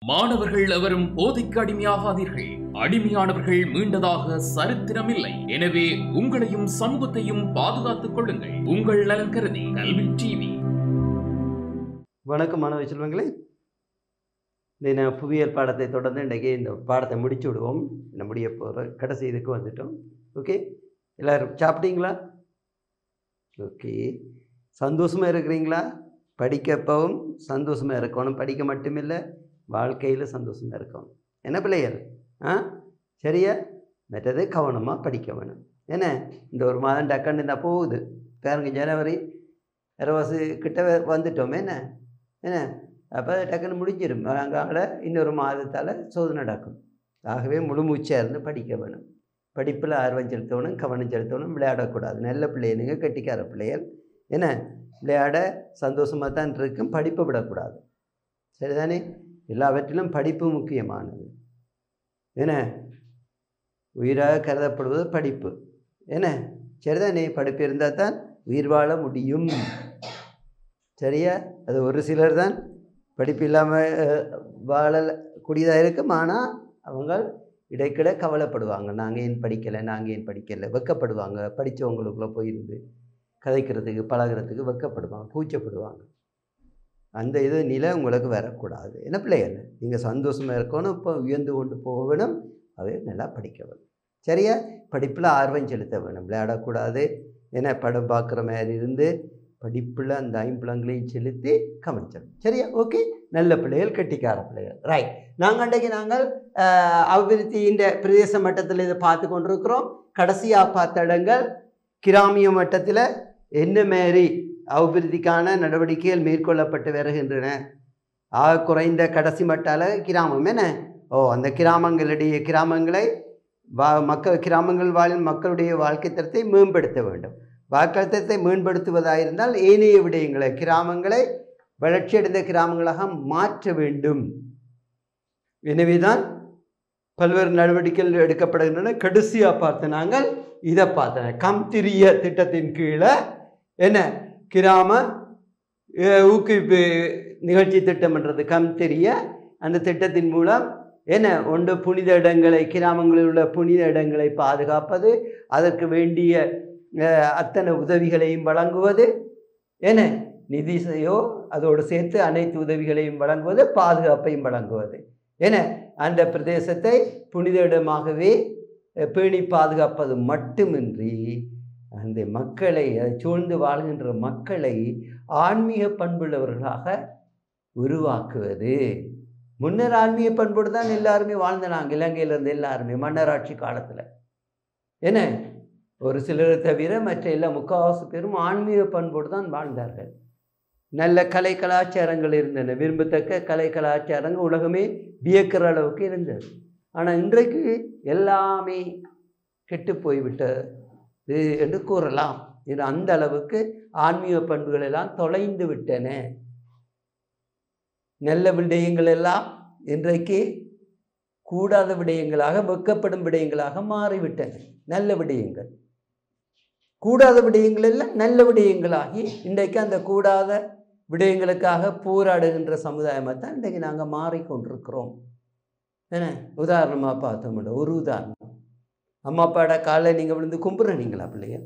மாணவர்கள் எவரும் போதைக்கு அடிமையாகாதீர்கள். அடிமையானவர்கள் மீண்டதாக சரித்திரமில்லை. எனவே உங்களையும் சமூகத்தையும் பாதுகாத்துக் கொள்ளுங்கள். உங்கள் நலன் கருதி கல்வி டிவி. வணக்கம் மாணவ செல்வங்களே. இந்த புவியியல் பாடத்தை தொடர்ந்து இன்றைக்கி இந்த பாடத்தை முடிச்சு விடுவோம். முடிய போகிற கடைசி இதுக்கு வந்துட்டோம். ஓகே, எல்லோரும் சாப்பிட்டீங்களா? ஓகே, சந்தோஷமாக இருக்கிறீங்களா? படிக்கப்பவும் சந்தோஷமாக இருக்கணும். படிக்க மட்டுமில்லை, வாழ்க்கையில் சந்தோஷமாக இருக்கணும். என்ன பிள்ளைகள்? சரியா? மற்றது கவனமாக படிக்க வேணும். என்ன, இந்த ஒரு மாதம் டக்குன்னு இருந்தால் போகுது பாருங்க. ஜனவரி 20 கிட்ட வந்துட்டோமே. என்ன அப்போ டக்குன்னு முடிஞ்சிடும். அங்கால இன்னொரு மாதத்தால் சோதனை நடக்கும். ஆகவே முழு மூச்சாக இருந்து படிக்க வேணும். படிப்பில் ஆர்வம் செலுத்தணும், கவனம் செலுத்தணும். விளையாடக்கூடாது. நல்ல பிள்ளைங்க, கெட்டிக்கார பிள்ளைகள். என்ன, விளையாட சந்தோஷமாக தான் இருக்கும். படிப்பை விடக்கூடாது. சரிதானே? எல்லாவற்றிலும் படிப்பு முக்கியமானது. என்ன, உயிராக கருதப்படுவது படிப்பு. என்ன, சரிதானே? படிப்பு இருந்தால் தான் உயிர் வாழ முடியும். சரியா? அது ஒரு சிலர் தான் படிப்பு இல்லாமல் வாழக்கூடியதாக இருக்கும். ஆனால் அவங்க இடைக்கிட கவலைப்படுவாங்க. நாங்கள் ஏன் படிக்கலை, வெக்கப்படுவாங்க. படித்தவங்களுக்குள்ளே போயிருந்து கதைக்கிறதுக்கு பழகிறதுக்கு வெக்கப்படுவாங்க, கூச்சப்படுவாங்க. அந்த இது நிலை உங்களுக்கு வரக்கூடாது. என்ன பிள்ளைகள்? நீங்கள் சந்தோஷமாக இருக்கணும். இப்போ உயர்ந்து கொண்டு போக வேணும். அவை நல்லா படிக்க வேணும். சரியா? படிப்பில் ஆர்வம் செலுத்த வேணும். விளையாடக்கூடாது. ஏன்னா படம் பார்க்குற மாதிரி இருந்து படிப்பில் அந்த ஐம்புலங்களையும் செலுத்தி கவனிச்சணும். சரியா? ஓகே, நல்ல பிள்ளைகள், கெட்டிக்கார பிள்ளைகள். ரைட். நாங்கள் அபிவிருத்தியின் பிரதேச மட்டத்தில் இதை பார்த்து கொண்டிருக்கிறோம். கடைசியாக பார்த்த இடங்கள் கிராமிய மட்டத்தில் என்ன மாரி அபிவிருத்திக்கான நடவடிக்கைகள் மேற்கொள்ளப்பட்டு வருகின்றன. குறைந்த கடைசி மட்டால கிராமம். என்ன, அந்த கிராமங்களை கிராமங்கள் வாழும் மக்களுடைய வாழ்க்கை தரத்தை மேம்படுத்த வேண்டும். வாழ்க்கை தரத்தை மேம்படுத்துவதாக இருந்தால் ஏனைய விடயங்களை, கிராமங்களை வளர்ச்சியடைந்த கிராமங்களாக மாற்ற வேண்டும். எனவேதான் பல்வேறு நடவடிக்கைகள் எடுக்கப்படுகின்றன. கடைசியாக பார்த்து நாங்கள் இதை பார்த்தோம். கம்திரிய திட்டத்தின் கீழே என்ன கிராம ஊக்குவிப்பு நிகழ்ச்சி திட்டம்ன்றது கம்திரிய. அந்த திட்டத்தின் மூலம் என்ன ஒன்று புனித இடங்களை, கிராமங்களில் உள்ள புனித இடங்களை பாதுகாப்பது, அதற்கு வேண்டிய அத்தனை உதவிகளையும் வழங்குவது. என்ன, நிதியோ அதோடு சேர்த்து அனைத்து உதவிகளையும் வழங்குவது, பாதுகாப்பையும் வழங்குவது. என அந்த பிரதேசத்தை புனித இடமாகவே பேணி பாதுகாப்பது மட்டுமின்றி அந்த மக்களை, அதை சூழ்ந்து வாழ்கின்ற மக்களை ஆன்மீக பண்புள்ளவர்களாக உருவாக்குவது. முன்னர் ஆன்மீக பண்போடு தான் எல்லாருமே வாழ்ந்தனாங்க. இலங்கையிலிருந்து எல்லாருமே மன்னராட்சி காலத்தில். என்ன, ஒரு சிலரை தவிர மற்ற எல்லா முக்கால்வாசி பேரும் ஆன்மீக பண்போடு தான் வாழ்ந்தார்கள். நல்ல கலை கலாச்சாரங்கள் இருந்தன. விரும்பத்தக்க கலை கலாச்சாரங்கள் உலகமே வியக்கிற அளவுக்கு இருந்தது. ஆனால் இன்றைக்கு எல்லாமே கெட்டு போய்விட்டது என்று கூறலாம். இது அந்த அளவுக்கு ஆன்மீக பண்புகள் எல்லாம் தொலைந்து விட்டன. நல்ல விடயங்கள் எல்லாம் இன்றைக்கு கூடாத விடயங்களாக, வெக்கப்படும் விடயங்களாக மாறிவிட்டன. நல்ல விடயங்கள், கூடாத விடயங்கள் எல்லாம் நல்ல விடயங்களாகி இன்றைக்கு அந்த கூடாத விடயங்களுக்காக போராடுகின்ற சமுதாயமாக தான் இன்றைக்கு நாங்கள் மாறிக்கொண்டிருக்கிறோம். என்ன, உதாரணமாக பார்த்தோம்ல, ஒரு உதாரணம். அம்மா அப்பாவோட காலில் நீங்கள் விழுந்து கும்பிட்றீங்களா பிள்ளைங்க?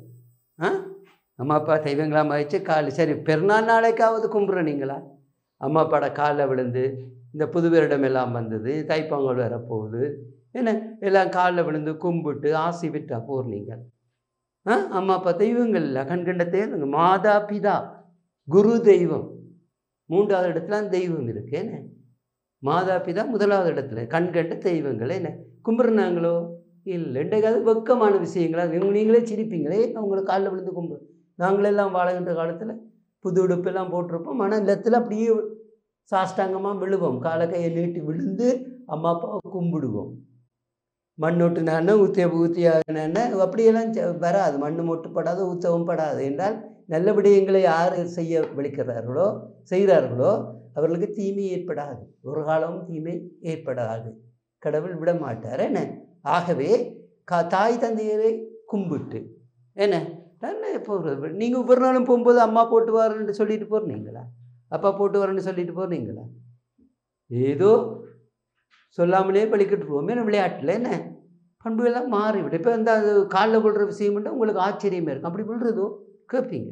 அம்மா அப்பா தெய்வங்களா மதிச்சு கால், சரி பெருநாள் நாளைக்காவது கும்பிட்றீங்களா? அம்மா அப்பாவோட காலில் விழுந்து, இந்த புது வருடம் எல்லாம் வந்தது, தைப்பொங்கல் வரப்போகுது, என்ன எல்லாம் காலில் விழுந்து கும்பிட்டு ஆசி விட்டா போகிறீங்க. அம்மா அப்பா தெய்வங்கள் இல்லை, கண்கண்ட தெய்வங்க. மாதா பிதா குரு தெய்வம், மூன்றாவது இடத்துல அந்த தெய்வம் இருக்கு. என்ன, மாதா பிதா முதலாவது இடத்துல, கண்கண்ட தெய்வங்கள். என்ன கும்பிட்றாங்களோ இல்லை? இன்றைக்காவது வெக்கமான விஷயங்களா? நீங்களே சிரிப்பீங்களே, அவங்களை காலில் விழுந்து கும்பிடு. நாங்களெல்லாம் வாழகின்ற காலத்தில் புது உடுப்பெல்லாம் போட்டிருப்போம். மன இல்லத்தில் அப்படியே சாஷ்டாங்கமாக விழுவோம். காலை கையை நீட்டி விழுந்து அம்மா அப்பாவை கும்பிடுவோம். மண்ணொட்டு நான் ஊற்றியான அப்படியெல்லாம் வராது. மண்ணு மொட்டுப்படாது, ஊற்றவும் படாது. என்றால் நல்ல விடயங்களை யார் செய்கிறார்களோ அவர்களுக்கு தீமை ஏற்படாது. ஒரு காலமும் தீமை ஏற்படாது. கடவுள் விட மாட்டார். என்ன, ஆகவே தாய் தந்தையரை கும்பிட்டு என்ன போகிறது. நீங்கள் ஒவ்வொரு நாளும் போகும்போது அம்மா போட்டு வரேன்னு சொல்லிட்டு போகிறீங்களா? அப்பா போட்டு வரேன்னு சொல்லிட்டு போகிறீங்களா? ஏதோ சொல்லாமலே பழிக்கிட்டுருவோம். ஏன்னா விளையாட்டில் என்ன பண்புகள்லாம் மாறிவிடும். இப்போ வந்து அது காலில் கொள்கிற விஷயம் உங்களுக்கு ஆச்சரியமாக இருக்கும். அப்படி விழுறதோ கேட்பீங்க,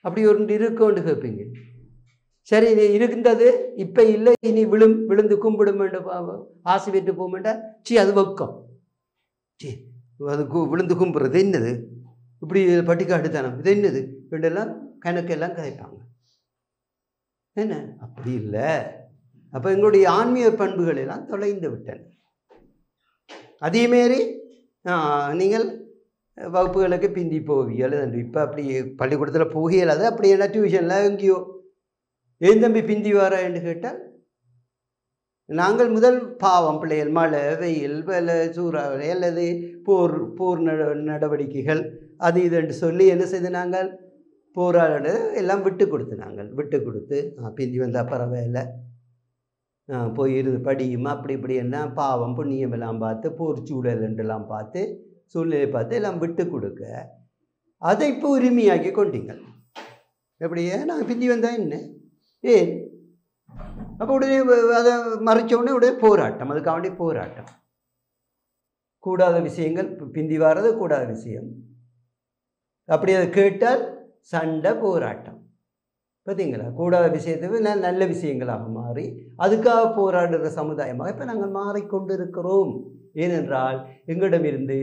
அப்படி ஒரு இருக்கோண்டு கேட்பீங்க. சரி இது இருக்கின்றது இப்போ இல்லை, இனி விழுந்து கும்பிடும் ஆசை பெற்று போக மாட்டா. அது வெக்கம். அது விழுந்து கும்பிட்றது என்னது, இப்படி பட்டிக்காட்டுத்தானம் இது என்னது ரெண்டெல்லாம் கணக்கெல்லாம் கதைப்பாங்க. என்ன அப்படி இல்லை. அப்போ எங்களுடைய ஆன்மீக பண்புகள் எல்லாம் தொலைந்து விட்டன. அதேமாரி நீங்கள் வகுப்புகளுக்கு பிந்தி போவியல். இப்போ அப்படி பள்ளிக்கூடத்தில் போகியல், அது அப்படி என்ன டியூஷனில் எங்கேயோ ஏன் தம்பி பிந்தி வர என்று கேட்டால், நாங்கள் முதல் பாவம் பிள்ளைகள் மழை வெயில் சூறாவளி அல்லது போர் நடவடிக்கைகள் அது இது என்று சொல்லி என்ன செய்து நாங்கள் போராட எல்லாம் விட்டு கொடுத்து பிந்தி வந்தால் பரவாயில்லை, போய் இருந்து படியுமா அப்படி இப்படி என்ன பாவம் புண்ணியம் எல்லாம் பார்த்து போர் சூழல் என்றெல்லாம் பார்த்து சூழ்நிலை பார்த்து எல்லாம் விட்டு கொடுக்க அதை இப்போ உரிமையாக்கி கொண்டீங்கள். எப்படியே நான் பிந்தி வந்தால் என்ன ஏன் அப்போ உடனே அதை மறைச்ச உடனே உடனே போராட்டம், அதுக்காக வேண்டிய போராட்டம். கூடாத விஷயங்கள் பிந்தி வர்றது கூடாத விஷயம், அப்படி அதை கேட்டால் சண்டை போராட்டம். பார்த்தீங்களா, கூடாத விஷயத்துக்கு நல்ல விஷயங்களாக மாறி அதுக்காக போராடுற சமுதாயமாக இப்போ நாங்கள் மாறிக்கொண்டு இருக்கிறோம். ஏனென்றால் எங்களிடமிருந்து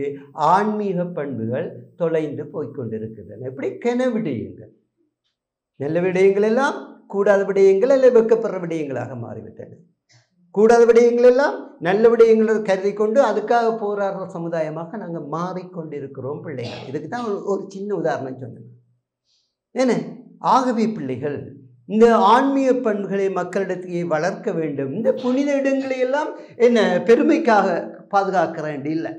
ஆன்மீக பண்புகள் தொலைந்து போய்கொண்டிருக்கின்றன. எப்படி விடயங்கள், நல்ல விடயங்கள் எல்லாம் கூடாத விடயங்கள் அல்ல வெக்கப்படுற விடயங்களாக மாறிவிட்டன. கூடாத விடயங்கள் எல்லாம் நல்ல விடயங்களை கருதி கொண்டு அதுக்காக போராடுற சமுதாயமாக நாங்கள் மாறிக்கொண்டிருக்கிறோம் பிள்ளைகள். இதுக்கு தான் ஒரு சின்ன உதாரணம் சொன்னேன். ஏன்னா ஆகவே பிள்ளைகள் இந்த ஆன்மீக பண்புகளை மக்களிடத்தையே வளர்க்க வேண்டும். இந்த புனித இடங்களை எல்லாம் என்ன பெருமைக்காக பாதுகாக்கிற வேண்டிய இல்லை,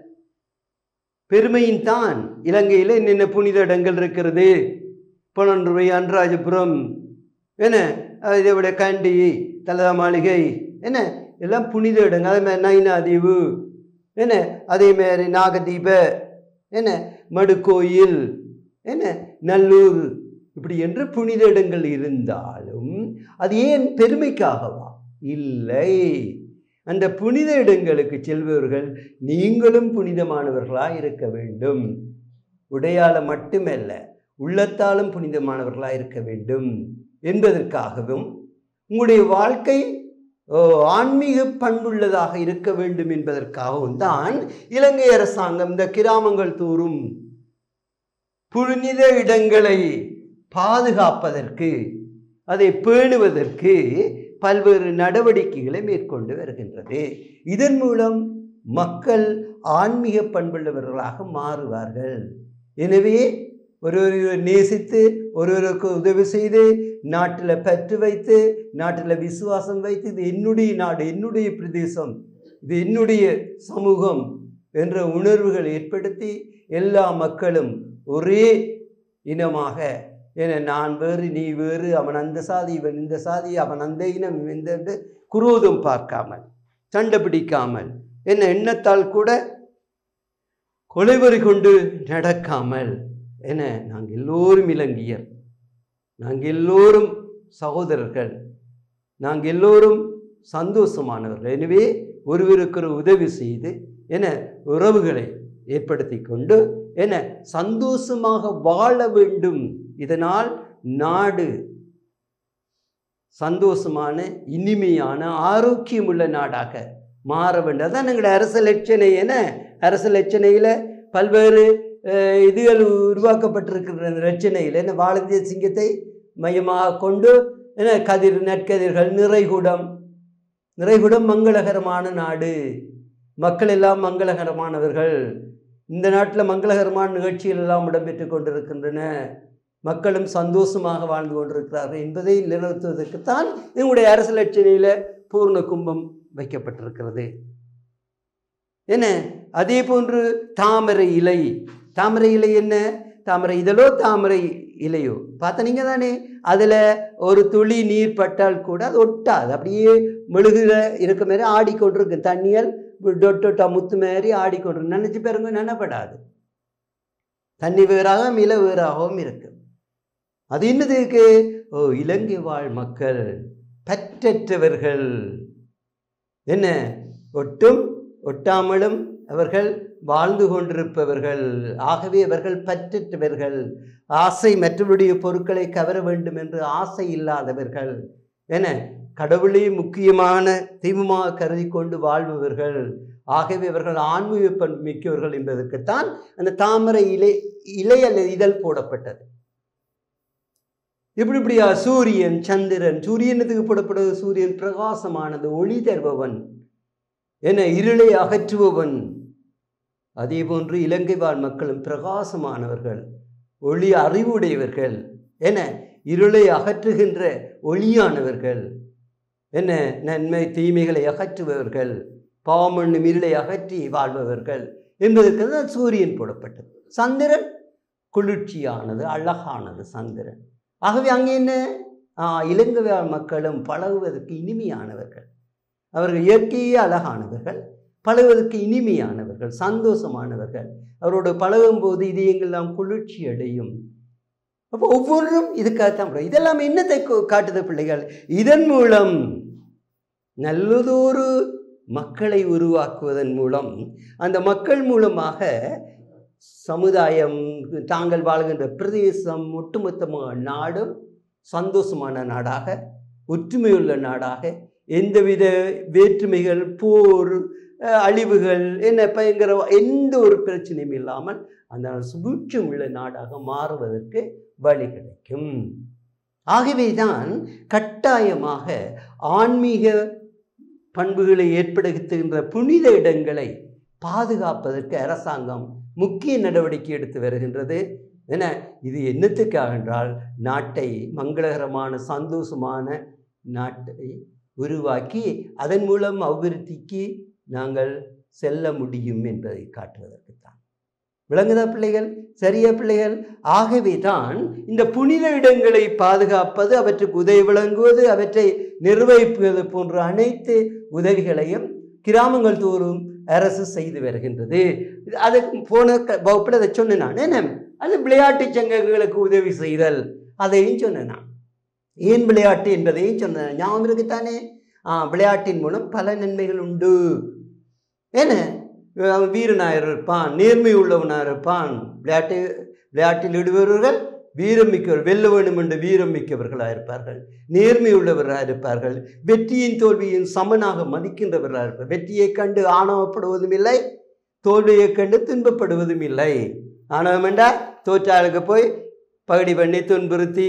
பெருமையின் தான். இலங்கையில் என்னென்ன புனித இடங்கள் இருக்கிறது, பொனன்றுவை அன்றாஜபுரம் என்ன, இதை விட கண்டி தலதா மாளிகை என்ன எல்லாம் புனித இடங்கள். அதேமாதிரி நைனாதீவு என்ன, அதேமாதிரி நாகதீப என்ன, மடுக்கோயில் என்ன, நல்லூர் இப்படி என்று புனித இடங்கள் இருந்தாலும் அது ஏன் பெருமைக்காகவா? இல்லை. அந்த புனித இடங்களுக்கு செல்பவர்கள் நீங்களும் புனிதமானவர்களாக இருக்க வேண்டும். உடையால மட்டுமல்ல, உள்ளத்தாலும் புனிதமானவர்களாக இருக்க வேண்டும் என்பதற்காகவும் உங்களுடைய வாழ்க்கை ஆன்மீக பண்புள்ளதாக இருக்க வேண்டும் என்பதற்காகவும் தான் இலங்கை அரசாங்கம் இந்த கிராமங்கள் தோறும் புனித இடங்களை பாதுகாப்பதற்கு, அதை பேணுவதற்கு பல்வேறு நடவடிக்கைகளை மேற்கொண்டு வருகின்றது. இதன் மூலம் மக்கள் ஆன்மீக பண்புள்ளவர்களாக மாறுவார்கள். எனவே ஒருவரை நேசித்து ஒருவருக்கு உதவி செய்து நாட்டில் பற்று வைத்து நாட்டில் விசுவாசம் வைத்து இது என்னுடைய நாடு, என்னுடைய பிரதேசம், இது என்னுடைய சமூகம் என்ற உணர்வுகள் ஏற்படுத்தி எல்லா மக்களும் ஒரே இனமாக, ஏன்னா நான் வேறு நீ வேறு, அவன் அந்த சாதி இவன் இந்த சாதி, அவன் அந்த இனம் இந்த குரோதம் பார்க்காமல் சண்டை பிடிக்காமல் என்ன எண்ணத்தால் கூட கொலைவரி கொண்டு நடக்காமல் என்ன நாங்கள் எல்லோரும் இலங்கையர், நாங்கள் எல்லோரும் சகோதரர்கள், நாங்கள் எல்லோரும் சந்தோஷமானவர்கள். எனவே ஒருவருக்கு உதவி செய்து என உறவுகளை ஏற்படுத்தி கொண்டு என சந்தோஷமாக வாழ வேண்டும். இதனால் நாடு சந்தோஷமான இனிமையான ஆரோக்கியமுள்ள நாடாக மாற வேண்டும். அதான் எங்களுடைய அரசு லட்சணை. என அரசு லட்சணையில் பல்வேறு இதுகள் உருவாக்கப்பட்டிருக்கிற ரச்சனையில் என்ன வாழந்திய சிங்கத்தை மையமாக கொண்டு என்ன கதிர் நற்கதிர்கள் நிறைகுடம் மங்களகரமான நாடு, மக்கள் எல்லாம் மங்களகரமானவர்கள், இந்த நாட்டில் மங்களகரமான நிகழ்ச்சிகள் எல்லாம் இடம்பெற்று கொண்டிருக்கின்றன, மக்களும் சந்தோஷமாக வாழ்ந்து கொண்டிருக்கிறார்கள் என்பதை நிலைநிறுத்துவதற்குத்தான் எங்களுடைய அரசு லட்சணையில் பூர்ண கும்பம் வைக்கப்பட்டிருக்கிறது. என்ன அதே போன்று தாமரை இலை என்ன, தாமரை இதழோ தாமரை இலையோ பார்த்த நீங்கள் தானே, அதில் ஒரு துளி நீர் பட்டால் கூட அது ஒட்டாது, அப்படியே மெழுகுல இருக்க மாதிரி ஆடிக்கொண்டிருக்கு, தண்ணியால் டொட்டா முத்து மாதிரி ஆடிக்கொண்டிருக்கு. நினச்சி பாருங்க, நினைப்படாது. தண்ணி வேறாகவும் இலை வேறாகவும் இருக்கு. அது என்னதுக்கு? இலங்கை வாழ் மக்கள் பற்றற்றவர்கள், என்ன ஒட்டும் ஒட்டாமலும் அவர்கள் வாழ்ந்து கொண்டிருப்பவர்கள். ஆகவே அவர்கள் பற்றற்றவர்கள். ஆசை மற்றவருடைய பொருட்களை கவர வேண்டும் என்று ஆசை இல்லாதவர்கள். என கடவுளை முக்கியமான தெய்வமாக கருதி கொண்டு வாழ்பவர்கள். ஆகவே அவர்கள் ஆன்மீக பண்பு மிக்கவர்கள் என்பதற்குத்தான் அந்த தாமரை இலை அல்லது இதழ் போடப்பட்டது. இப்படியா சூரியன் சந்திரன், சூரியனுக்கு போடப்படுவது சூரியன் பிரகாசமானது, ஒளி தருபவன், என இருளை அகற்றுபவன். அதே போன்று இலங்கை வாழ் மக்களும் பிரகாசமானவர்கள், ஒளி அறிவுடையவர்கள், என இருளை அகற்றுகின்ற ஒளியானவர்கள், என்ன நன்மை தீமைகளை அகற்றுபவர்கள், பாவமண்ணும் இருளை அகற்றி வாழ்பவர்கள் என்பதற்கு தான் சூரியன் போடப்பட்டது. சந்திரன் குளிர்ச்சியானது, அழகானது சந்திரன். ஆகவே அங்கே என்ன, இலங்கை மக்களும் பழகுவதற்கு இனிமையானவர்கள். அவர்கள் இயற்கையே அழகானவர்கள், பழகுவதற்கு இனிமையானவர்கள், சந்தோஷமானவர்கள். அவரோடு பழகும் போது இதயங்கள்லாம் குளிர்ச்சி அடையும். அப்போ ஒவ்வொருவரும் இதுக்காகத்தான். இதெல்லாம் என்னத்தை காட்டுது பிள்ளைகள்? இதன் மூலம் நல்லதொரு மக்களை உருவாக்குவதன் மூலம் அந்த மக்கள் மூலமாக சமுதாயம், தாங்கள் வாழ்கின்ற பிரதேசம், ஒட்டுமொத்தமாக நாடும் சந்தோஷமான நாடாக, ஒற்றுமையுள்ள நாடாக, எந்தவித வேற்றுமைகள், போர், அழிவுகள், என்ன பயங்கர எந்த ஒரு பிரச்சனையும் இல்லாமல் அந்த சுபீட்சம் உள்ள நாடாக மாறுவதற்கு வழி கிடைக்கும். ஆகவேதான் கட்டாயமாக ஆன்மீக பண்புகளை ஏற்படுத்துகின்ற புனித இடங்களை பாதுகாப்பதற்கு அரசாங்கம் முக்கிய நடவடிக்கை எடுத்து வருகின்றது. என இது என்னத்துக்காக என்றால் நாட்டை மங்களகரமான சந்தோஷமான நாட்டை உருவாக்கி அதன் மூலம் அபிவிருத்திக்கு நாங்கள் செல்ல முடியும் என்பதை காட்டுவதற்குத்தான். விளங்குதா பிள்ளைகள்? சரியா பிள்ளைகள்? ஆகவே தான் இந்த புனித இடங்களை பாதுகாப்பது, அவற்றுக்கு உதவி வழங்குவது, அவற்றை நிர்வகிப்பது போன்ற அனைத்து உதவிகளையும் கிராமங்கள் தோறும் அரசு செய்து வருகின்றது. அதுக்கு போன வகுப்பில் அதை சொன்னேன் நான். என்ன அது விளையாட்டு சங்கங்களுக்கு உதவி செய்தல், அதையும் சொன்னேன் நான். ஏன் விளையாட்டு என்பதையும் சொன்னேன். ஞாபகம் இருக்குத்தானே? விளையாட்டின் மூலம் பல நன்மைகள் உண்டு. ஏன்னா வீரனாக இருப்பான், நேர்மை உள்ளவனாக இருப்பான். விளையாட்டில் ஈடுபவர்கள் வீரம் மிக்கவர், வெல்ல வேண்டும் என்ற வீரம் மிக்கவர்களாக இருப்பார்கள், நேர்மை உள்ளவர்களாக இருப்பார்கள், வெற்றியின் தோல்வியின் சமனாக மதிக்கின்றவர்களாக இருப்பார். வெற்றியை கண்டு ஆணவப்படுவதும் இல்லை, தோல்வியை கண்டு துன்பப்படுவதும் இல்லை. ஆணவம் என்றால் தோற்றாளுக்கு போய் பகடி பண்ணி துன்புறுத்தி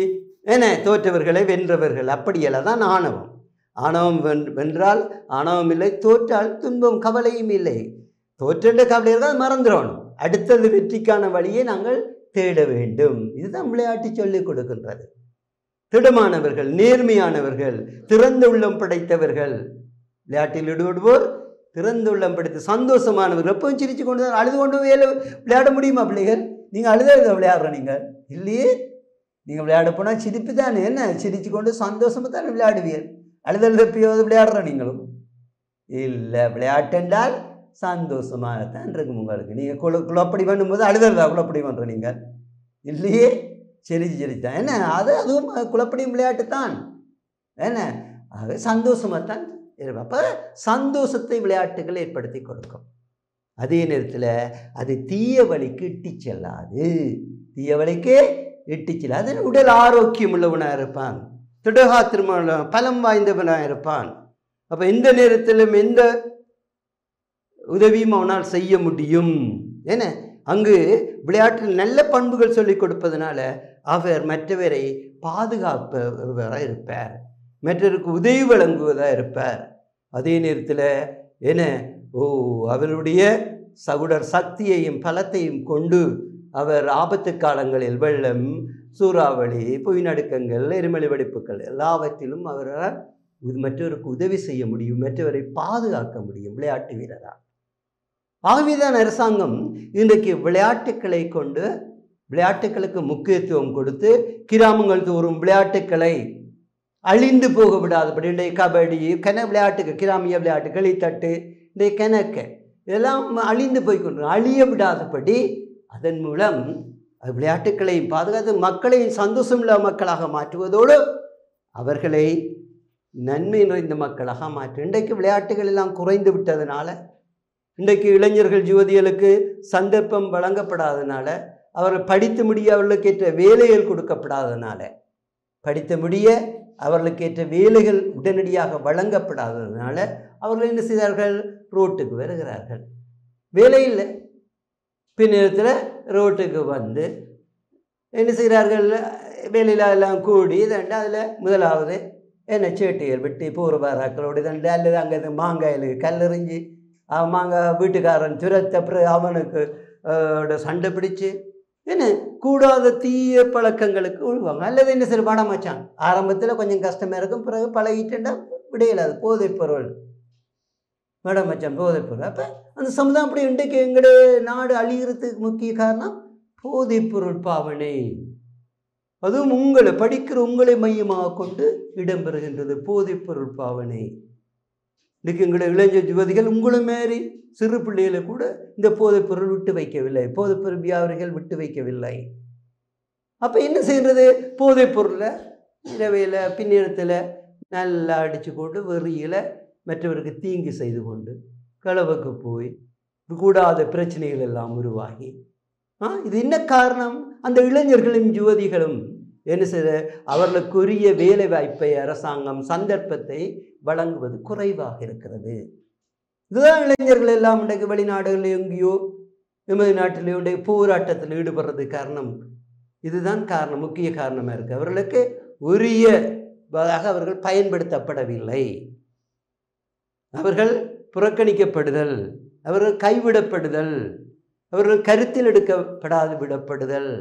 தோற்றவர்களை வென்றவர்கள், அப்படியெல்லாம் தான் ஆணவம். ஆணவம் வென்றால் ஆணவம் இல்லை, தோற்றால் துன்பம் கவலையும் இல்லை. தோற்ற கவலையை தான் மறந்துடணும். அடுத்தது வெற்றிக்கான வழியை நாங்கள் தேட வேண்டும். இதுதான் விளையாட்டு சொல்லிக் கொடுக்கின்றது. திடமானவர்கள், நேர்மையானவர்கள், திறந்த உள்ளம் படைத்தவர்கள், விளையாட்டில் ஈடுபடுவோர் திறந்த உள்ளம் படைத்து சந்தோஷமானவர்கள். எப்பவும் சிரிச்சு கொண்டு தான், அழுது கொண்டு விளையாட முடியுமா பிள்ளைகள்? நீங்கள் அழுத விளையாடுற நீங்கள் இல்லையே. நீங்கள் விளையாட போனால் சிரிப்பு தானே, என்ன சிரிச்சு கொண்டு சந்தோஷமாக தானே விளையாடுவீர். அழுதல் தப்பியாவது விளையாடுற நீங்களும் இல்லை. விளையாட்டு என்றால் சந்தோஷமாகத்தான் இருக்கும் உங்களுக்கு. நீங்கள் குழப்படி பண்ணும்போது அழுதல்தா குழப்படி பண்ணுற நீங்கள் இல்லையே, சிரிச்சுதான் என்ன அதுவும் குழப்படியும் விளையாட்டு தான் என்ன. ஆக சந்தோஷமாகத்தான் இருக்கும். அப்போ சந்தோஷத்தை விளையாட்டுகள் ஏற்படுத்தி கொடுக்கும். அதே நேரத்தில் அது தீய வழிக்கு இட்டி செல்லாது. தீய வழிக்கு இட்டி செல்லாது. உடல் ஆரோக்கியம் உள்ளவனாக இருப்பான், திடகாத்திரமான பலம் வாய்ந்தவனாக இருப்பான். அப்போ எந்த நேரத்திலும் எந்த உதவியும் அவனால் செய்ய முடியும். ஏன்னா அங்கு விளையாட்டில் நல்ல பண்புகள் சொல்லிக் கொடுப்பதனால அவர் மற்றவரை பாதுகாப்பவராக இருப்பார், மற்றவருக்கு உதவி வழங்குவதாக இருப்பார். அதே நேரத்தில் அவருடைய சகுடர் சக்தியையும் பலத்தையும் கொண்டு அவர் ஆபத்து காலங்களில் வெள்ளம், சூறாவளி, புவிநடுக்கங்கள், எரிமலை வெடிப்புகள் எல்லாவற்றிலும் அவரால் மற்றவருக்கு உதவி செய்ய முடியும், மற்றவரை பாதுகாக்க முடியும் விளையாட்டு வீரரால். ஆகவேதான் அரசாங்கம் இன்றைக்கு விளையாட்டுக்களை கொண்டு விளையாட்டுக்களுக்கு முக்கியத்துவம் கொடுத்து கிராமங்கள் தோறும் விளையாட்டுக்களை அழிந்து போக விடாதபடி இன்றைய கபடி, விளையாட்டுக்கு கிராமிய விளையாட்டு, களித்தட்டு, இன்றைய கணக்கு இதெல்லாம் அழிந்து போய்கொண்டு அழிய விடாதபடி அதன் மூலம் விளையாட்டுக்களை பாதுகாத்து மக்களையும் சந்தோஷமுள்ள மக்களாக மாற்றுவதோடு அவர்களை நன்மை நிறைந்த மக்களாக மாற்று. இன்றைக்கு விளையாட்டுகள் எல்லாம் குறைந்து விட்டதுனால, இன்றைக்கு இளைஞர்கள் யுவதிகளுக்கு சந்தர்ப்பம் வழங்கப்படாதனால, அவர்கள் படித்து முடிய அவர்களுக்கு ஏற்ற வேலைகள் கொடுக்கப்படாதனால, படித்து முடிய அவர்களுக்கு ஏற்ற வேலைகள் உடனடியாக வழங்கப்படாததுனால அவர்கள் என்ன செய்தார்கள்? ரோட்டுக்கு வருகிறார்கள். வேலை இல்லை, பின்னத்தில் ரோட்டுக்கு வந்து என்ன செய்கிறார்கள்? வேலையில் எல்லாம் கூடி இதண்டு அதில் முதலாவது என்ன சேட்டிகள் விட்டு பூர்வாராக்களோடு இதண்டு அல்லது அங்கே மாங்காயில் கல்லெறிஞ்சு மாங்காய் வீட்டுக்காரன் துரத்த பிறகு அவனுக்கு சண்டை பிடிச்சு என்ன கூடாத தீய பழக்கங்களுக்கு விழுவாங்க. அல்லது என்ன சரி படம் வச்சான் ஆரம்பத்தில் கொஞ்சம் கஷ்டமாக இருக்கும், பிறகு பழகிட்டுண்டா விடையிலாது போதைப் பொருள் மேடம் வச்சான் போதைப் பொருள். அப்போ அந்த சமுதாயம் அப்படி இன்றைக்கு எங்களுடைய நாடு அழிகிறதுக்கு முக்கிய காரணம் போதைப் பொருள் பாவனை. அதுவும் உங்களை படிக்கிற உங்களை மையமாக கொண்டு இடம்பெறுகின்றது போதைப் பொருள் பாவனை. இன்றைக்கு எங்களுடைய இளைஞர் யுவதிகள் உங்களை மாரி சிறு பிள்ளைகளை கூட இந்த போதைப் பொருள் விட்டு வைக்கவில்லை, போதைப் பொருள் வியாபாரிகள் விட்டு வைக்கவில்லை. அப்போ என்ன செய்கிறது? போதைப் பொருளை இரவையில் பின்னேரத்தில் நல்லா அடித்து கொண்டு வெறியில் மற்றவருக்கு தீங்கு செய்து கொண்டு களவுக்கு போய் கூடாத பிரச்சனைகள் எல்லாம் உருவாகி இது என்ன காரணம்? அந்த இளைஞர்களும் யுவதிகளும் என்ன செய்த அவர்களுக்குரிய வேலை வாய்ப்பை அரசாங்கம் சந்தர்ப்பத்தை வழங்குவது குறைவாக இருக்கிறது. இதுதான் இளைஞர்கள் எல்லாம் இன்றைக்கு வெளிநாடுகளில் எங்கேயோ எமது நாட்டிலேயோ போராட்டத்தில் ஈடுபடுறது காரணம். இதுதான் காரணம், முக்கிய காரணமாக இருக்குது. அவர்களுக்கு உரியதாக அவர்கள் பயன்படுத்தப்படவில்லை, அவர்கள் புறக்கணிக்கப்படுதல், அவர்கள் கைவிடப்படுதல், அவர்கள் கருத்தில் எடுக்கப்படாது விடப்படுதல்.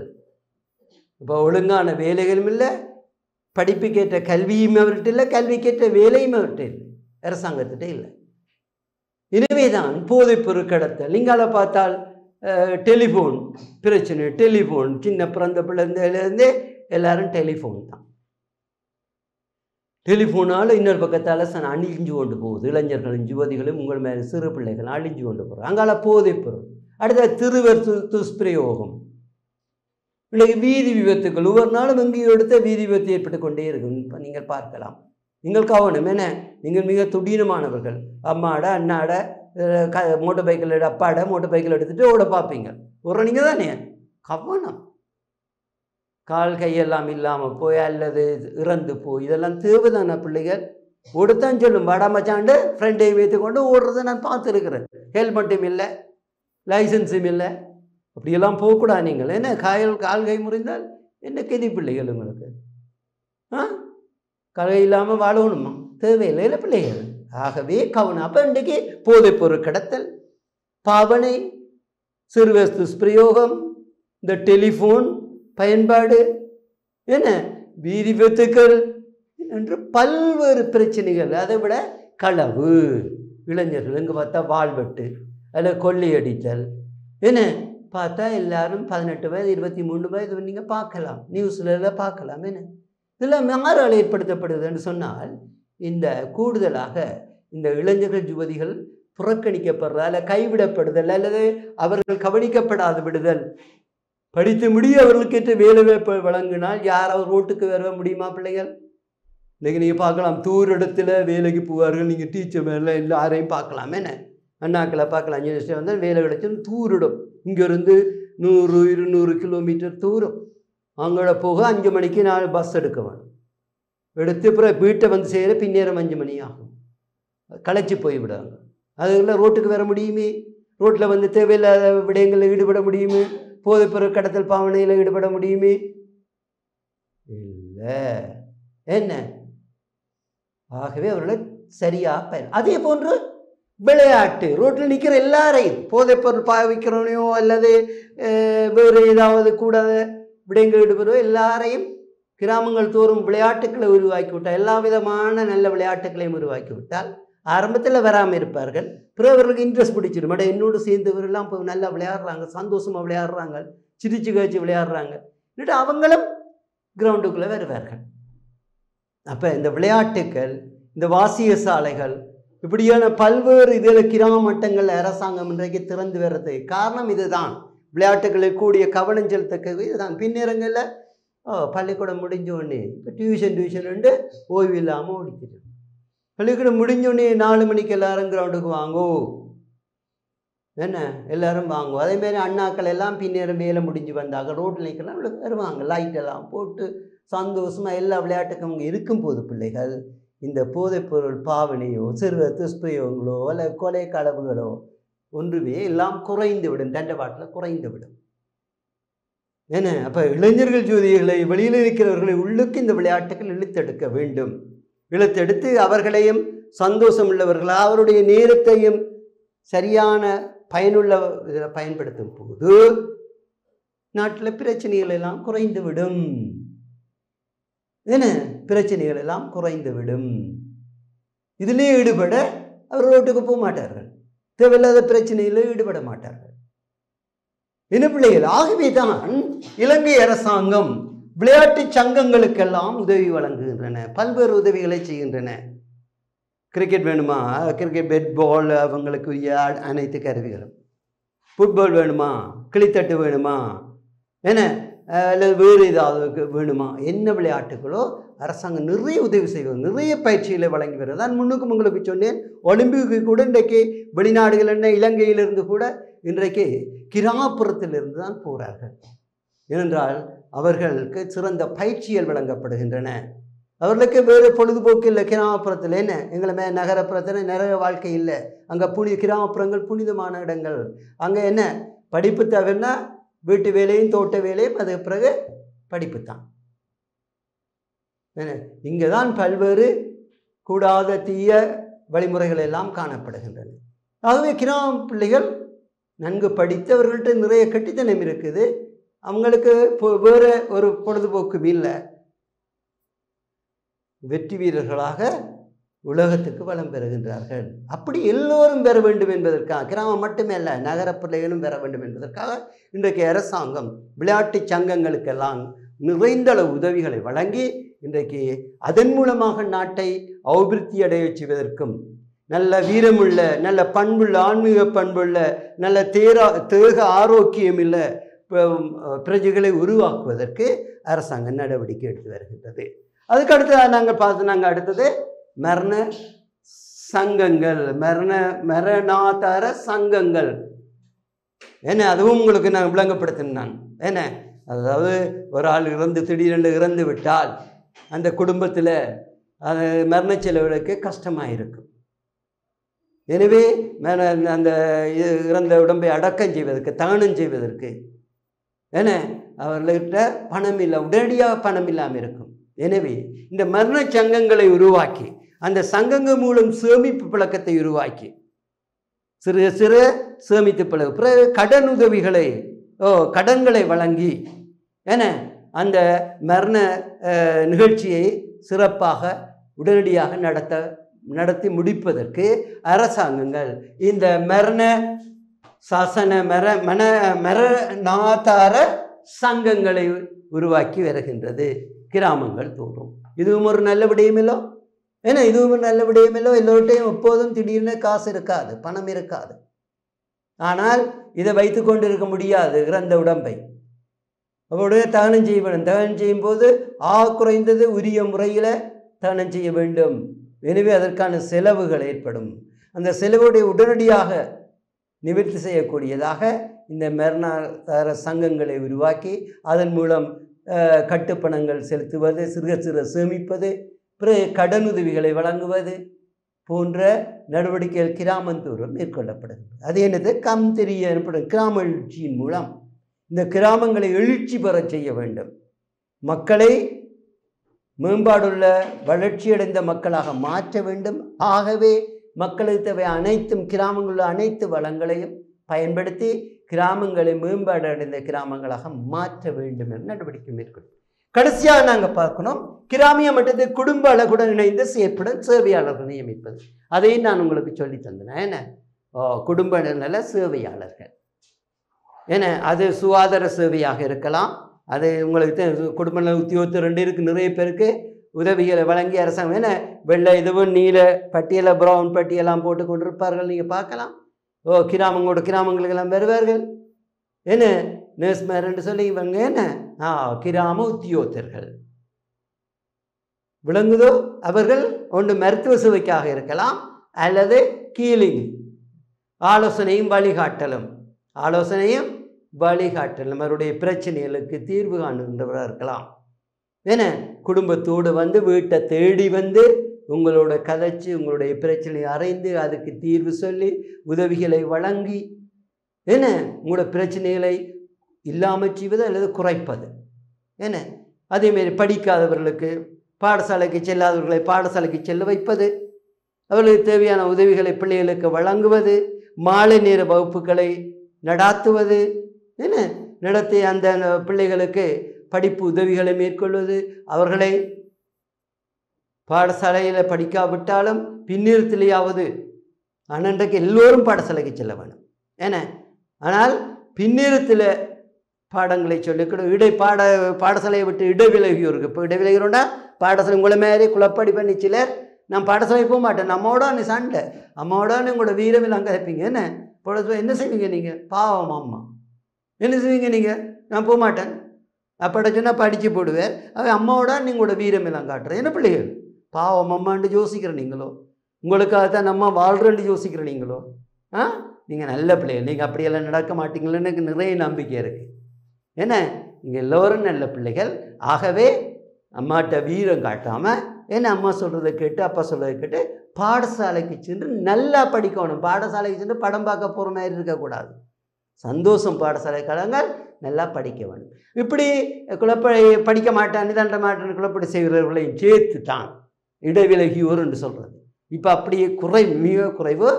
இப்போ ஒழுங்கான வேலைகளும் இல்லை, படிப்புக்கேற்ற கல்வியும் அவர்கிட்ட இல்லை, கல்விக்கேற்ற வேலையும் அவர்கிட்ட இல்லை, அரசாங்கத்திட்ட இல்லை. எனவே தான் போதைப் பொருள் கடத்தல். நீங்கள பார்த்தால் டெலிஃபோன் பிரச்சனை, டெலிஃபோன் சின்ன பிறந்த பிள்ளைலேருந்தே எல்லாரும் டெலிஃபோன் தான். டெலிஃபோனால் இன்னொரு பக்கத்தால் அழிஞ்சு கொண்டு போகுது. இளைஞர்களும் யுவதிகளும் உங்கள் மேலே சிறு பிள்ளைகள் அழிஞ்சு கொண்டு போகிறோம். அங்கால போதைப் பொருள். அடுத்த திருவர் துஷ்பிரயோகம். இன்றைக்கு வீதி விபத்துக்கள் ஒவ்வொரு நாளும் எங்கேயோ எடுத்த வீதி விபத்து ஏற்பட்டு கொண்டே இருக்கும். நீங்கள் பார்க்கலாம். நீங்கள் கவனம் என்ன, நீங்கள் மிக துடீனமானவர்கள், அம்மாட அண்ணாட மோட்டர் பைக்கில் அப்பாட மோட்டர் பைக்கில் எடுத்துகிட்டு ஓட பார்ப்பீங்க. ஒரு நீங்கள் தானே கவனம். கால் கையெல்லாம் இல்லாமல் போய் அல்லது இறந்து போய் இதெல்லாம் தேவைதான பிள்ளைகள் ஓடுத்தான் சொல்லும். வடாமச்சாண்டு ஃப்ரெண்டையும் வைத்து கொண்டு ஓடுறதை நான் பார்த்துருக்குறேன். ஹெல்மெட்டும் இல்லை, லைசன்ஸும் இல்லை. அப்படியெல்லாம் போகக்கூடாது. நீங்கள் என்ன கால் கை முறிந்தால் என்ன கெதி பிள்ளைகள் உங்களுக்கு கலை இல்லாமல் வாழணுமா? தேவையில்லை இல்லை பிள்ளைகள். ஆகவே கவனம். அப்போ இன்றைக்கு போதைப் பொருள் கடத்தல், பாவனை, சிறுவஸ்து பிரயோகம், இந்த டெலிஃபோன் பயன்பாடு, என்ன வீதி விபத்துக்கள் என்று பல்வேறு பிரச்சனைகள். அதை விட களவு, இளைஞர்கள் எங்கே பார்த்தா வாழ்வெட்டு அதில் கொள்ளையடித்தல், என்ன பார்த்தா எல்லாரும் 18 வயது 23 வயது நீங்கள் பார்க்கலாம், நியூஸில் பார்க்கலாம். என்ன இதெல்லாம் மாறுதல் ஏற்படுத்தப்படுது என்று சொன்னால் இந்த கூடுதலாக இந்த இளைஞர்கள் யுவதிகள் புறக்கணிக்கப்படுறதால் கைவிடப்படுதல் அல்லது அவர்கள் கவனிக்கப்படாது விடுதல். படித்து முடிய அவர்களுக்கு ஏற்ற வேலை வாய்ப்பு வழங்கினால் யாராவது ரோட்டுக்கு வர முடியுமா? பிள்ளைகள் இன்றைக்கி நீங்கள் பார்க்கலாம், தூர் இடத்துல வேலைக்கு போவார்கள். நீங்கள் டீச்சர் மேலே எல்லாரையும் பார்க்கலாம். என்ன அண்ணாக்களை பார்க்கலாம், யூனிவர்சிட்டி வந்தால் வேலை கிடைச்சோன்னு தூரிடும். இங்கேருந்து 100-200 கிலோமீட்டர் தூரம். அங்கே போக 5 மணிக்கு 4 பஸ் எடுக்க வேணும். எடுத்து அப்புறம் வீட்டை வந்து செய்கிற பின்னேரம் 5 மணி ஆகும். களைச்சி போய்விடுவாங்க. அதுக்குள்ள ரோட்டுக்கு வர முடியுமே? ரோட்டில் வந்து தேவையில்லாத விடயங்களில் ஈடுபட முடியுமே? போதைப் பொருள் கடத்தல் பாவனையில் ஈடுபட முடியுமே? இல்லை. என்ன ஆகவே அவர்களை சரியாக பயன். அதே போன்று விளையாட்டு, ரோட்டில் நிற்கிற எல்லாரையும் போதைப் பொருள் பாவிக்கிறவனையோ அல்லது வேறு ஏதாவது கூடாத விடயங்கள் ஈடுபடுவோ எல்லாரையும் கிராமங்கள் தோறும் விளையாட்டுக்களை உருவாக்கி விட்டால், எல்லா விதமான நல்ல விளையாட்டுக்களையும் உருவாக்கி விட்டால் ஆரம்பத்தில் வராமல் இருப்பார்கள். பிறகு அவர்களுக்கு இன்ட்ரெஸ்ட் பிடிச்சிடும். மேடம் என்னோடு சேர்ந்தவரெல்லாம் இப்போ நல்லா விளையாடுறாங்க, சந்தோஷமாக விளையாடுறாங்க, சிரிச்சு காய்ச்சி விளையாடுறாங்க, എന്നിട്ട് அவங்களும் கிரவுண்டுக்குள்ளே வருவார்கள். அப்போ இந்த விளையாட்டுக்கள், இந்த வாசிய சாலைகள், இப்படியான பல்வேறு இதில் கிராம மட்டங்களில் அரசாங்கம் இன்றைக்கு திறந்து வர்றது காரணம் இதுதான். விளையாட்டுகளில் கூடிய கவனம் செலுத்த இதுதான். பின்னேரங்களில் பள்ளிக்கூடம் முடிஞ்ச உடனே இப்போ டியூஷன் உண்டு, ஓய்வு இல்லாமல் ஓடிக்கிட்டு பள்ளிக்கூடம் முடிஞ்சோடனே 4 மணிக்கு எல்லாரும் கிரவுண்டுக்கு வாங்கோ, என்ன எல்லாரும் வாங்குவோம். அதேமாரி அண்ணாக்கள் எல்லாம் பின்னேறம் வேலை முடிஞ்சு வந்தாங்க, ரோட்டில் நிற்கலாம் வருவாங்க, லைட்டெல்லாம் போட்டு சந்தோஷமாக எல்லா விளையாட்டுக்கும் அவங்க இருக்கும்போது பிள்ளைகள் இந்த போதைப்பொருள் பாவனையோ சிறுவ துஷ்பிரயோகங்களோ அல்ல கொலை களவுகளோ ஒன்றுமே எல்லாம் குறைந்து விடும், தண்டவாட்டில் குறைந்து விடும். என்ன அப்போ இளைஞர்கள் ஜோதிகளை வெளியில் இருக்கிறவர்களை உள்ளுக்கு இந்த விளையாட்டுகள் இழுத்தெடுக்க வேண்டும். இழுத்தெடுத்து அவர்களையும் சந்தோஷம் உள்ளவர்களாக அவருடைய நேரத்தையும் சரியான பயனுள்ள இதில் பயன்படுத்தும் போது நாட்டில் பிரச்சனைகள் எல்லாம் குறைந்துவிடும். என்ன பிரச்சனைகள் எல்லாம் குறைந்துவிடும். இதிலே ஈடுபட அவர் ரோட்டுக்கு போக மாட்டார்கள், தேவையில்லாத பிரச்சனையில் ஈடுபட மாட்டார்கள். என்ன பிள்ளைகள், ஆகவே தான் இலங்கை அரசாங்கம் விளையாட்டு சங்கங்களுக்கெல்லாம் உதவி வழங்குகின்றன, பல்வேறு உதவிகளை செய்கின்றன. கிரிக்கெட் வேணுமா, கிரிக்கெட் பெட் பால் அவங்களுக்கு அனைத்து கருவிகளும், ஃபுட்பால் வேணுமா, கிளித்தட்டு வேணுமா, என்ன அல்லது வேறு ஏதாவது வேணுமா, என்ன விளையாட்டுகளோ அரசாங்கம் நிறைய உதவி செய்வது, நிறைய பயிற்சிகளை வழங்கி வருது. நான் முன்னுக்கும் உங்களுக்கு சொன்னேன், ஒலிம்பிக்கு கூட இன்றைக்கு வெளிநாடுகள் என்ன இலங்கையிலிருந்து கூட இன்றைக்கு கிராமப்புறத்திலிருந்து தான் போகிறார்கள். ஏனென்றால் அவர்களுக்கு சிறந்த பயிற்சிகள் வழங்கப்படுகின்றன. அவர்களுக்கு வேறு பொழுதுபோக்கு இல்லை கிராமப்புறத்தில். என்ன எங்களை நகரப்புறத்தில் நிறைய வாழ்க்கை இல்லை, அங்கே கிராமப்புறங்கள் புனிதமான இடங்கள். அங்கே என்ன படிப்பு தவிர்னா வீட்டு வேலையும் தோட்ட வேலையும், அதுக்கு பிறகு படிப்பு தான். இங்கே தான் பல்வேறு கூடாத தீய வழிமுறைகள் எல்லாம் காணப்படுகின்றன. ஆகவே கிராம பிள்ளைகள் நன்கு படித்தவர்கள்ட்ட நிறைய கட்டித்தனம் இருக்குது, அவங்களுக்கு வேறு ஒரு பொழுதுபோக்கும் இல்லை, வெற்றி வீரர்களாக உலகத்துக்கு வளம் பெறுகின்றார்கள். அப்படி எல்லோரும் பெற வேண்டும் என்பதற்காக, கிராமம் மட்டுமே அல்ல நகர பிள்ளைகளும் பெற வேண்டும் என்பதற்காக இன்றைக்கு அரசாங்கம் விளையாட்டு சங்கங்களுக்கெல்லாம் நிறைந்தளவு உதவிகளை வழங்கி இன்றைக்கு அதன் மூலமாக நாட்டை அபிவிருத்தி அடைய செய்வதற்கும், நல்ல வீரமுள்ள நல்ல பண்புள்ள ஆன்மீக பண்புள்ள நல்ல தேக ஆரோக்கியம் உள்ள பிரஜைகளை உருவாக்குவதற்கு அரசாங்கம் நடவடிக்கை எடுத்து வருகின்றது. அதுக்கு அடுத்ததாக நாங்கள் அடுத்தது மரண சங்கங்கள், மரணாதார சங்கங்கள். என்ன அதுவும் உங்களுக்கு நான் விளங்கப்படுத்தினேன். என்ன அதாவது ஒரு ஆள் திடீரென்று இறந்து விட்டால் அந்த குடும்பத்தில் அது மரண செலவுகளுக்கு கஷ்டமாக இருக்கும். எனவே அந்த இறந்த உடம்பை அடக்கம் செய்வதற்கு, தகனம் செய்வதற்கு என்ன அவர்கள்கிட்ட பணம் இல்லை, உடனடியாக பணம் இல்லாமல் இருக்கும். எனவே இந்த மரண சங்கங்களை உருவாக்கி அந்த சங்கங்கள் மூலம் சேமிப்பு பழக்கத்தை உருவாக்கி சிறு சிறு சேமித்து பழகு, பிறகு கடன் உதவிகளை கடன்களை வழங்கி என அந்த மரண நிகழ்ச்சியை சிறப்பாக உடனடியாக நடத்தி முடிப்பதற்கு அரசாங்கங்கள் இந்த மரண சாசன மரணாதார சங்கங்களை உருவாக்கி வருகின்றது கிராமங்கள் தோறும். இதுவும் ஒரு நல்ல விடயமில்லோ? ஏன்னா இதுவும் ஒரு நல்ல விடயமில்லோ? எல்லோருட்டையும் எப்போதும் திடீர்னு காசு இருக்காது, பணம் இருக்காது. ஆனால் இதை வைத்து கொண்டு இருக்க முடியாது. இறந்த உடம்பை அவருடைய தகனம் செய்ய வேண்டும். தகனம் செய்யும் போது குறைந்தது உரிய முறையில் தகனம் செய்ய வேண்டும். எனவே அதற்கான செலவுகள் ஏற்படும். அந்த செலவுடைய உடனடியாக நிவர்த்தி செய்யக்கூடியதாக இந்த மரணாதார சங்கங்களை உருவாக்கி அதன் மூலம் கட்டுப்பணங்கள் செலுத்துவது, சிறு சிறு சேமிப்பது, பிறகு கடனுதவிகளை வழங்குவது போன்ற நடவடிக்கைகள் கிராமந்தோறும் மேற்கொள்ளப்படுகிறது. அது என்னது கம்தெரிய எனப்படும் கிராம எழுச்சியின் மூலம் இந்த கிராமங்களை எழுச்சி பெற செய்ய வேண்டும். மக்களை மேம்பாடுள்ள வளர்ச்சியடைந்த மக்களாக மாற்ற வேண்டும். ஆகவே மக்களுக்கு தேவை அனைத்தும் கிராமங்களில் அனைத்து வளங்களையும் பயன்படுத்தி கிராமங்களை மேம்பாடு அடைந்த கிராமங்களாக மாற்ற வேண்டும் என்ற நடவடிக்கை மேற்கொள்ளும். கடைசியாக நாங்கள் பார்க்கணும், கிராமிய மட்டத்தில் குடும்ப அழகுடன் இணைந்து செயற்படும் சேவையாளர்கள் நியமிப்பது. அதையும் நான் உங்களுக்கு சொல்லி தந்தேன். என்ன குடும்ப நல சேவையாளர்கள், ஏன்னா அது சுகாதார சேவையாக இருக்கலாம், அது உங்களுக்கு குடும்ப நல உத்தியோகத்து 2 இருக்குது. நிறைய பேருக்கு உதவிகளை வழங்கி அரசாங்கம் என்ன வெள்ளை இதுவும் நீல பட்டியலை ப்ரௌன் பட்டியெல்லாம் போட்டு கொண்டிருப்பார்கள். நீங்கள் பார்க்கலாம். கிராமங்களுக்கெல்லாம் வருவார்கள். என்ன நர்ஸ் மேரண்டு சொல்லி இவங்க என்ன கிராம உத்தியோகத்தர்கள். விளங்குதோ? அவர்கள் ஒன்று மருத்துவ சேவைக்காக இருக்கலாம், அல்லது கீலிங், ஆலோசனையும் வழிகாட்டலும் அவருடைய பிரச்சனைகளுக்கு தீர்வு காணுகின்றவராக இருக்கலாம். ஏன்னா குடும்பத்தோடு வந்து வீட்டை தேடி வந்து உங்களோட கதைச்சு உங்களுடைய பிரச்சனையை அறிந்து அதுக்கு தீர்வு சொல்லி உதவிகளை வழங்கி என்ன உங்களோட பிரச்சனைகளை இல்லாமல் செய்வது அல்லது குறைப்பது. என்ன அதேமாரி படிக்காதவர்களுக்கு, பாடசாலைக்கு செல்லாதவர்களை பாடசாலைக்கு செல்ல வைப்பது, அவர்களுக்கு தேவையான உதவிகளை பிள்ளைகளுக்கு வழங்குவது, மாலை நேர வகுப்புகளை நடாத்துவது, என்ன நடத்தி அந்த பிள்ளைகளுக்கு படிப்பு உதவிகளை மேற்கொள்வது, அவர்களை பாடசாலையில் படிக்காவிட்டாலும் பின்னிறுத்திலேயாவது, அன்றைக்கு எல்லோரும் பாடசாலைக்கு செல்ல வேணும். ஏன்னா ஆனால் பின்னிறுத்தில் பாடங்களை சொல்லிக்கூட பாடசாலையை விட்டு இடைவிலகியோருக்கு இப்போ இடைவிலகிறோன்னா பாடசாலை உங்களை மாதிரி குழப்படி பண்ணி சிலர் நான் பாடசாலை போக மாட்டேன், நம்மோட நீ சண்டை, அம்மாவோட உங்களோட வீரவில் அங்கே இருப்பீங்க. என்ன செய்வீங்க நீங்கள்? பாவம் அம்மா என்ன செய்வீங்க நீங்கள்? நான் போக மாட்டேன் அப்பட சொன்னால் படித்து போடுவேன். அவன் அம்மாவோட நீங்களோட வீரமெல்லாம் காட்டுறேன். என்ன பிள்ளைகள் பாவம் அம்மாண்டு யோசிக்கிற நீங்களோ? உங்களுக்காக தான் நம்ம வாழ்கிறேன்னு யோசிக்கிற நீங்களோ? நீங்கள் நல்ல பிள்ளைகள், நீங்கள் அப்படியெல்லாம் நடக்க மாட்டீங்களன்னு எனக்கு நிறைய நம்பிக்கை இருக்குது. ஏன்னா நீங்கள் எல்லோரும் நல்ல பிள்ளைகள். ஆகவே அம்மாட்ட வீரம் காட்டாமல் ஏன்னா அம்மா சொல்கிறத கேட்டு அப்பா சொல்கிறத கேட்டு பாடசாலைக்கு சென்று நல்லா படிக்கணும். பாடசாலைக்கு சென்று படம் பார்க்க போகிற மாதிரி இருக்கக்கூடாது. சந்தோஷம் பாடசாலை காலங்கள் நல்லா படிக்க வேணும். இப்படி படிக்க மாட்டான் நிதாண்ட மாட்டான் குழப்படி செய்கிறவர்களையும் சேர்த்து தான் இடைவிலகியோர் என்று சொல்கிறது. இப்போ அப்படியே மிக குறைவு.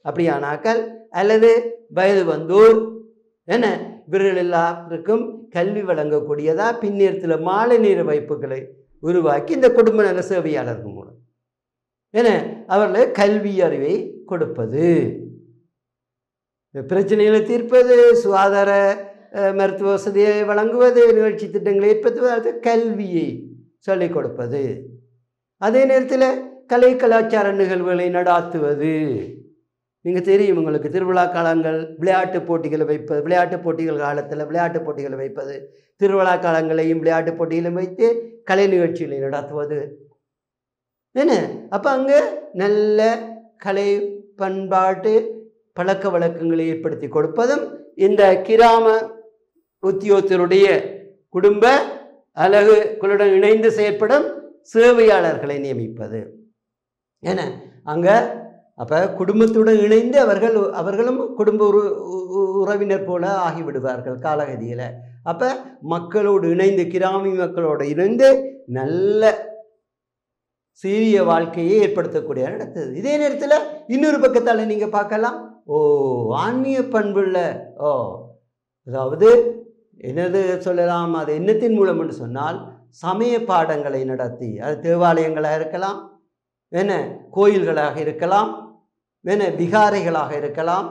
அப்படியானாக்கள் அல்லது வயது வந்தோர் என்ன இவர்கள் எல்லாருக்கும் கல்வி வழங்கக்கூடியதா பின்னேரத்தில் மாலை நேர வாய்ப்புகளை உருவாக்கி இந்த குடும்ப நல சேவையாளர்கள் மூலம் என அவர்கள் கல்வி அறிவை கொடுப்பது, பிரச்சனைகளை தீர்ப்பது, சுகாதார மருத்துவ வசதியை வழங்குவது, நிகழ்ச்சி திட்டங்களை ஏற்படுத்துவது, அது கல்வியை சொல்லிக் கொடுப்பது. அதே நேரத்தில் கலை கலாச்சார நிகழ்வுகளை நடாத்துவது. நீங்கள் தெரியும் உங்களுக்கு திருவிழா காலங்கள் விளையாட்டு போட்டிகளை வைப்பது, விளையாட்டு போட்டிகள் காலத்தில் விளையாட்டு போட்டிகளை வைப்பது, திருவிழா காலங்களையும் விளையாட்டு போட்டிகளையும் வைத்து கலை நிகழ்ச்சிகளை நடத்துவது என்ன. அப்போ அங்கே நல்ல கலை பண்பாட்டு பழக்க வழக்கங்களை ஏற்படுத்தி கொடுப்பதும் இந்த கிராம உத்தியோகத்தருடைய குடும்ப அலகுகளுடன் இணைந்து செயற்படும் சேவையாளர்களை நியமிப்பது ஏன்னா அங்கே அப்போ குடும்பத்துடன் இணைந்து அவர்களும் குடும்ப உறவினர் போல ஆகிவிடுவார்கள் காலகதியில். அப்போ மக்களோடு இணைந்து கிராமி மக்களோடு இணைந்து நல்ல சீரிய வாழ்க்கையை ஏற்படுத்தக்கூடிய நடத்துது. இதே நேரத்தில் இன்னொரு பக்கத்தால் நீங்கள் பார்க்கலாம், ஆன்மீக பண்புள்ள அதாவது என்னது சொல்லலாம், அது எண்ணத்தின் மூலம் என்று சொன்னால் சமய பாடங்களை நடத்தி, அது தேவாலயங்களாக இருக்கலாம், என்ன கோயில்களாக இருக்கலாம், என்ன விகாரைகளாக இருக்கலாம்,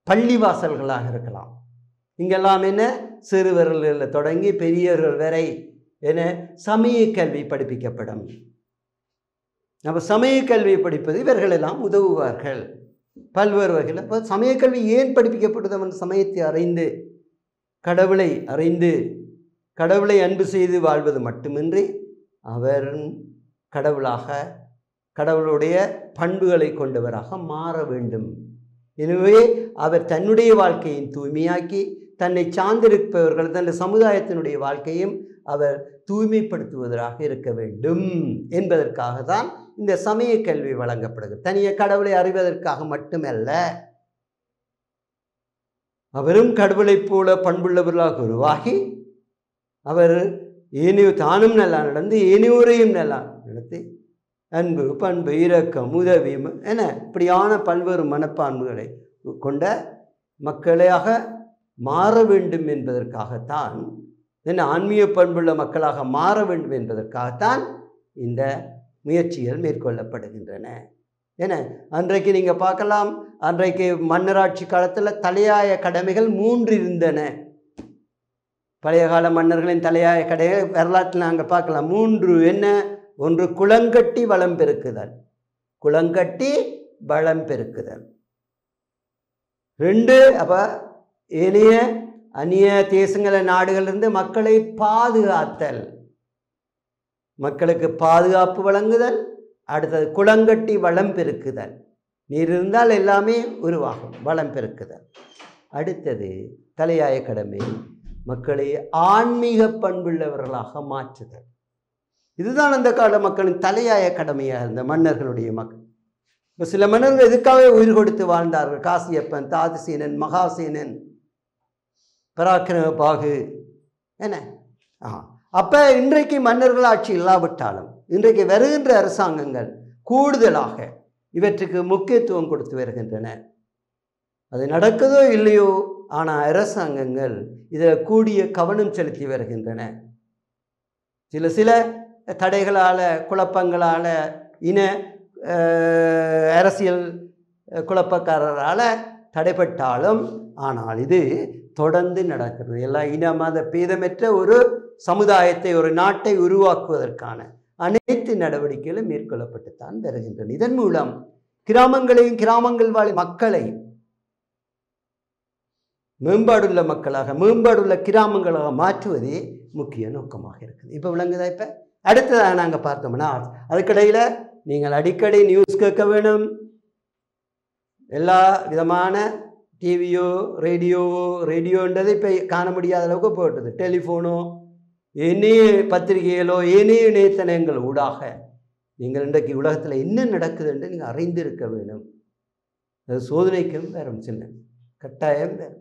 பள்ளிவாசல்களாக இருக்கலாம். இங்கெல்லாம் என்ன சிறுவர்களில் தொடங்கி பெரியவர்கள் வரை என்ன சமய கல்வி படிப்பிக்கப்படும். நம்ம சமய கல்வி படிப்பது இவர்களெல்லாம் உதவுவார்கள் பல்வேறு வகையில். இப்போ சமயக்கல்வி ஏன் படிப்பிக்கப்படுது? அவன் சமயத்தை அறிந்து கடவுளை அன்பு செய்து வாழ்வது மட்டுமின்றி அவர் கடவுளுடைய பண்புகளை கொண்டவராக மாற வேண்டும். எனவே அவர் தன்னுடைய வாழ்க்கையை தூய்மையாக்கி தன்னை சார்ந்திருப்பவர்கள் தன்னுடைய சமுதாயத்தினுடைய வாழ்க்கையும் அவர் தூய்மைப்படுத்துவதாக இருக்க வேண்டும் என்பதற்காக தான் இந்த சமய கல்வி வழங்கப்படுகிறது. தனியாக கடவுளை அறிவதற்காக மட்டுமல்ல, அவரும் கடவுளைப் போல பண்புள்ளவர்களாக உருவாகி அவர் தானும் நல்லா நடந்து ஏனையோரையும் நல்லா நடத்தி அன்பு பண்பு இரக்கம் உதவி என இப்படியான பல்வேறு மனப்பான்புகளை கொண்ட மக்களாக மாற வேண்டும் என்பதற்காகத்தான், என்ன ஆன்மீக பண்புள்ள மக்களாக மாற வேண்டும் என்பதற்காகத்தான் இந்த முயற்சிகள் மேற்கொள்ளப்படுகின்றன. ஏன்னா அன்றைக்கு நீங்கள் பார்க்கலாம், அன்றைக்கு மன்னராட்சி காலத்தில் தலையாய கடமைகள் 3 இருந்தன. பழைய கால மன்னர்களின் தலையாய கடைகள் வரலாற்றில் நாங்கள் பார்க்கலாம் 3. என்ன? ஒன்று குளங்கட்டி வளம் பெருக்குதல், 2 அப்போ அந்நிய தேசங்கள நாடுகளிலிருந்து மக்களை பாதுகாத்தல், மக்களுக்கு பாதுகாப்பு வழங்குதல், அடுத்தது குளங்கட்டி வளம் பெருக்குதல். நீர் இருந்தால் எல்லாமே உருவாகும், வளம் பெருக்குதல். அடுத்தது தலையாய கடமை, மக்களை ஆன்மீக பண்புள்ளவர்களாக மாற்றுதல். இதுதான் அந்த கால மக்களின் தலையாய கடமையாக இருந்த மன்னர்களுடைய மக்கள். இப்போ சில மன்னர்கள் எதுக்காகவே உயிர் கொடுத்து வாழ்ந்தார்கள். காசியப்பன், தாதிசேனன், மகாசேனன், பராக்கிரமபாகு என்ன. அப்போ இன்றைக்கு மன்னர்கள் ஆட்சி இல்லாவிட்டாலும் இன்றைக்கு வருகின்ற அரசாங்கங்கள் கூடுதலாக இவற்றுக்கு முக்கியத்துவம் கொடுத்து வருகின்றன. அது நடக்குதோ இல்லையோ, ஆனால் அரசாங்கங்கள் இதில் கூடிய கவனம் செலுத்தி வருகின்றன. சில தடைகளால், குழப்பங்களால், இன அரசியல் குழப்பக்காரரால் தடைப்பட்டாலும் ஆனால் இது தொடர்ந்து நடக்கிறது. எல்லா இன மத பேதமற்ற ஒரு சமுதாயத்தை, ஒரு நாட்டை உருவாக்குவதற்கான அனைத்து நடவடிக்கைகளும் மேற்கொள்ளப்பட்டுத்தான் வருகின்றன. இதன் மூலம் கிராமங்களையும் கிராமங்கள் வாழும் மக்களையும் மேம்பாடுள்ள மக்களாக, மேம்பாடுள்ள கிராமங்களாக மாற்றுவதே முக்கிய நோக்கமாக இருக்குது. இப்போ விளங்குதா? இப்போ அடுத்ததாக நாங்கள் பார்த்தோம்னா, அதுக்கிடையில் நீங்கள் அடிக்கடி நியூஸ் கேட்க வேணும். எல்லா விதமான டிவியோ ரேடியோன்றது இப்போ காண முடியாத அளவுக்கு போட்டுது. டெலிஃபோனோ, இணைய பத்திரிகைகளோ, இணைய இணையதளங்கள் ஊடாக நீங்கள் இன்றைக்கு உலகத்தில் என்ன நடக்குது என்று நீங்கள் அறிந்திருக்க வேணும். அது சோதனைக்கும் வேறும் சின்ன கட்டாயம் வேறு.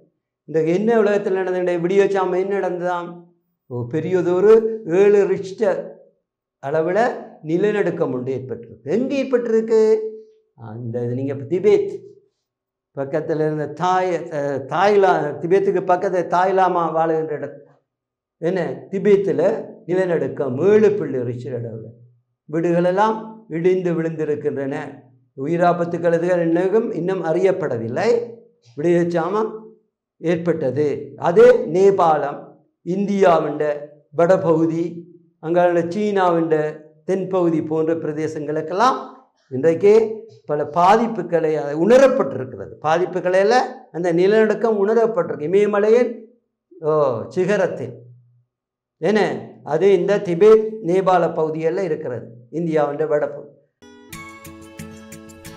இன்றைக்கு என்ன உலகத்தில் நடந்த வீடியோ சாம என்ன நடந்ததாம்? பெரியதொரு 7 ரிக்டர் அளவில் நிலநடுக்கம் ஒன்று ஏற்பட்டிருக்கு. எங்கே ஏற்பட்டிருக்கு? இந்த நீங்கள் திபேத் பக்கத்தில் இருந்த திபேத்துக்கு பக்கத்தில் தாய்லாமா வாழுகின்ற இடம் என்ன, திபேத்தில் நிலநடுக்கம் 7 ரிக்டர் அளவில். வீடுகளெல்லாம் இடிந்து விழுந்திருக்கின்றன. உயிராபத்துக்கள் இன்னும் அறியப்படவில்லை. விடியச்சாமம் ஏற்பட்டது. அது நேபாளம், இந்தியாவின் வடபகுதி, அங்கே சீனாவின் தென்பகுதி போன்ற பிரதேசங்களுக்கெல்லாம் இன்றைக்கு பல பாதிப்புகளை உணரப்பட்டிருக்கிறது. பாதிப்புகளில் அந்த நிலநடுக்கம் உணரப்பட்டிருக்கு. இமயமலையின் சிகரத்தில் என்ன, அது இந்த திபேத் நேபாள பகுதிகளில் இருக்கிறது, இந்தியாவின் வடபகுதி.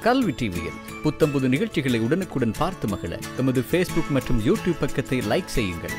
கல்வி டிவியில் புத்தம்புது நிகழ்ச்சிகளை உடனுக்குடன் பார்த்து மகிழ எமது Facebook மற்றும் YouTube பக்கத்தை லைக் செய்யுங்கள்.